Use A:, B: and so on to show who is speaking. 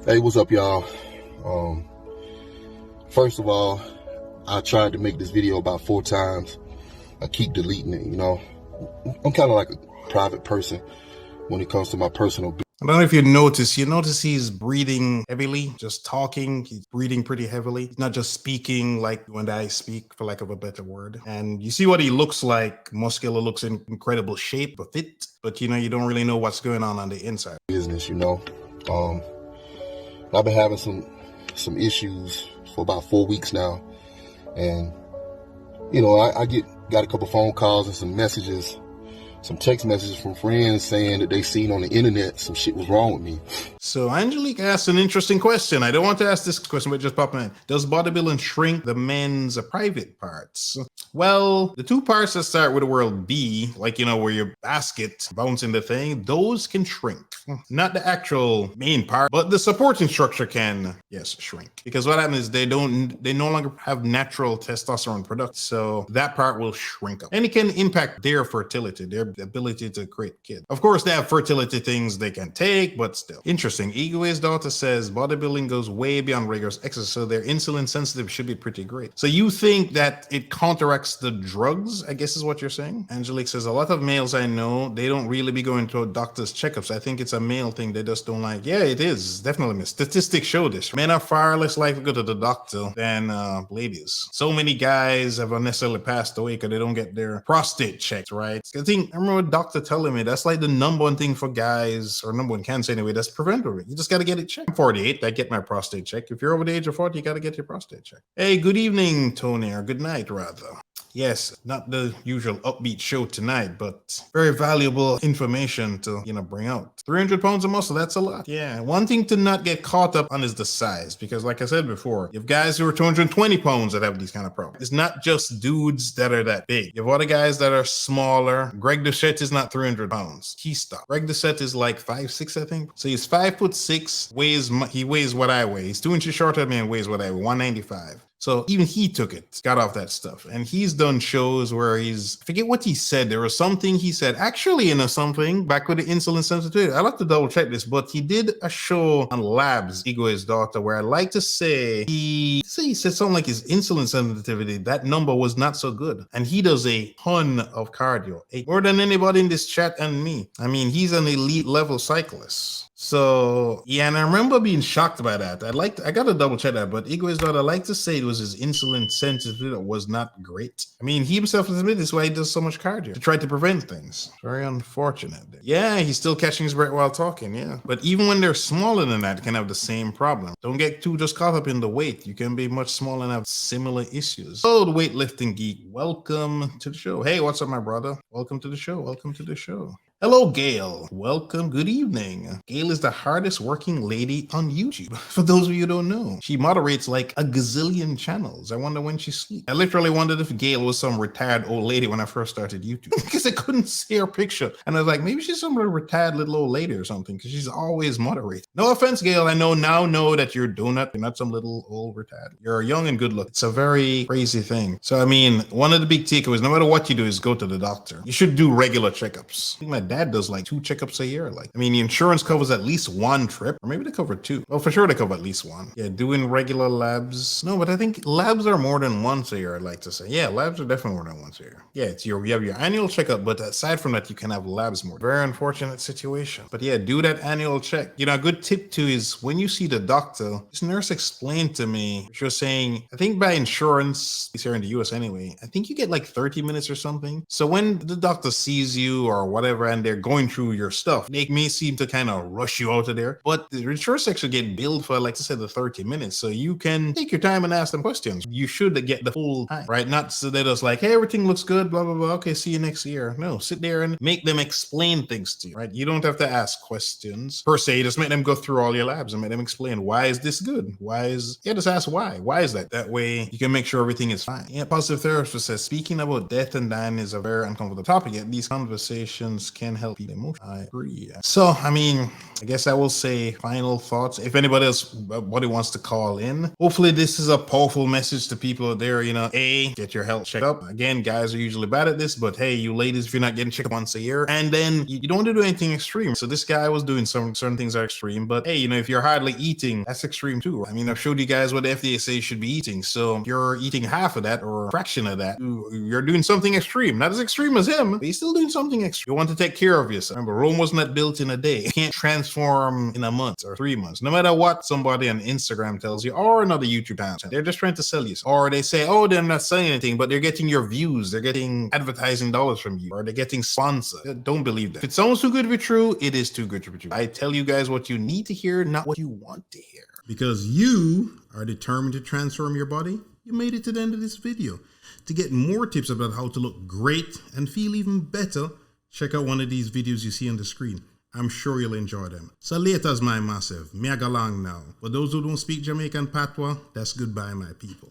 A: Hey, what's up, y'all? First of all, I tried to make this video about 4 times. I keep deleting it, you know. I'm kind of like a private person when it comes to my personal business.
B: I don't know if you notice he's breathing heavily, just talking. He's breathing pretty heavily. He's not just speaking like when I speak, for lack of a better word. And you see what he looks like. Muscular, looks in incredible shape, but fit. But, you don't really know what's going on the inside.
A: Business, you know. I've been having some issues for about 4 weeks now. And, I got a couple phone calls and some messages, some text messages from friends saying that they seen on the internet some shit was wrong with me.
B: So Angelique asked an interesting question. I don't want to ask this question, but just pop in. Does bodybuilding shrink the men's private parts? Well, the 2 parts that start with the word B, like, where your basket bouncing the thing, those can shrink. Not the actual main part, but the supporting structure can, yes, shrink. Because what happens is they no longer have natural testosterone production. So that part will shrink up. And it can impact their fertility, their ability to create kids. Of course, they have fertility things they can take, but still. Interesting. Ego's daughter says bodybuilding goes way beyond rigorous exercise, so their insulin sensitive should be pretty great. So you think that it counteracts the drugs, I guess is what you're saying? Angelique says, a lot of males I know, they don't really be going to doctor's checkups. I think it's a male thing they just don't like. Yeah, it is. Definitely. Statistics show this. Men are far less likely to go to the doctor than ladies. So many guys have unnecessarily passed away because they don't get their prostate checked, right? I remember a doctor telling me that's like the number one thing for guys, or number one cancer anyway, that's preventable. You just got to get it checked. I'm 48. I get my prostate checked. If you're over the age of 40, you got to get your prostate checked. Hey, good evening, Tony, or good night, rather. Yes, not the usual upbeat show tonight, but very valuable information to, bring out. 300 pounds of muscle, that's a lot. Yeah, one thing to not get caught up on is the size, because like I said before, you have guys who are 220 pounds that have these kind of problems. It's not just dudes that are that big. You have other guys that are smaller. Greg Doucette is not 300 pounds. He stopped. Greg Doucette is like 5'6", I think. So he's 5'6", he weighs what I weigh. He's 2 inches shorter than me and weighs what I weigh, 195. So even he took it, got off that stuff. And he's done shows where I forget what he said. There was something he said, actually, something back with the insulin sensitivity. I'll have to double check this, but he did a show on Labs, Ego's daughter, where I like to say, he said something like his insulin sensitivity, that number was not so good. And he does a ton of cardio, more than anybody in this chat and me. I mean, he's an elite level cyclist. So, yeah, and I remember being shocked by that. I got to double check that, but Ego's daughter, I like to say it was his insulin sensitivity that was not great. I mean, he himself admitted this is why he does so much cardio, to try to prevent things. Very unfortunate. Yeah, he's still catching his breath while talking, yeah. But even when they're smaller than that, can have the same problem. Don't get too just caught up in the weight. You can be much smaller and have similar issues. Oh, the weightlifting geek, welcome to the show. Hey, what's up, my brother? Welcome to the show. Welcome to the show. Hello, Gail. Welcome. Good evening. Gail is the hardest working lady on YouTube. For those of you who don't know, she moderates like a gazillion channels. I wonder when she sleeps. I literally wondered if Gail was some retired old lady when I first started YouTube because I couldn't see her picture. And I was like, maybe she's some retired little old lady or something because she's always moderating. No offense, Gail. I know that you're doing that. You're not some little old retired. You're young and good looking. It's a very crazy thing. So, I mean, one of the big takeaways, no matter what you do, is go to the doctor. You should do regular checkups. My dad does like 2 checkups a year. The insurance covers at least 1 trip, or maybe they cover 2. Well, for sure they cover at least 1. Yeah, doing regular labs. No, but I think labs are more than once a year, I'd like to say. Yeah, labs are definitely more than once a year. Yeah, you have your annual checkup, but aside from that, you can have labs more. Very unfortunate situation. But yeah, do that annual check. A good tip too is when you see the doctor, this nurse explained to me, she was saying, I think by insurance, at least here in the US anyway, I think you get like 30 minutes or something. So when the doctor sees you or whatever, and they're going through your stuff, they may seem to kind of rush you out of there, but the insurance section get billed for, like I said, the 30 minutes, so you can take your time and ask them questions. You should get the full time, right? Not so they're just like, hey, everything looks good, blah blah blah, okay, see you next year. No, sit there and make them explain things to you, right? You don't have to ask questions per se, just make them go through all your labs and make them explain, why is this good, just ask why is that way you can make sure everything is fine. Yeah, positive therapist says, speaking about death and dying is a very uncomfortable topic, yet these conversations can can help people emotionally. I agree. So, I mean, I guess I will say final thoughts. If anybody wants to call in, hopefully this is a powerful message to people out there. You know, get your health checked up. Again, guys are usually bad at this, but hey, you ladies, if you're not getting checked up once a year, and then you don't want to do anything extreme. So this guy was doing certain things are extreme, but hey, you know, if you're hardly eating, that's extreme too. I mean, I've showed you guys what the FDA says you should be eating. So if you're eating half of that or a fraction of that, you're doing something extreme. Not as extreme as him, but he's still doing something extreme. You want to take care of yourself. Remember, Rome was not built in a day. You can't transform in a month or 3 months. No matter what somebody on Instagram tells you or another YouTube channel, they're just trying to sell you. Or they say, oh, they're not selling anything, but they're getting your views. They're getting advertising dollars from you, or they're getting sponsored. Don't believe that. If it sounds too good to be true, it is too good to be true. I tell you guys what you need to hear, not what you want to hear. Because you are determined to transform your body, you made it to the end of this video. To get more tips about how to look great and feel even better, check out one of these videos you see on the screen. I'm sure you'll enjoy them. So later's my massive. Me I go long now. For those who don't speak Jamaican patois, that's goodbye, my people.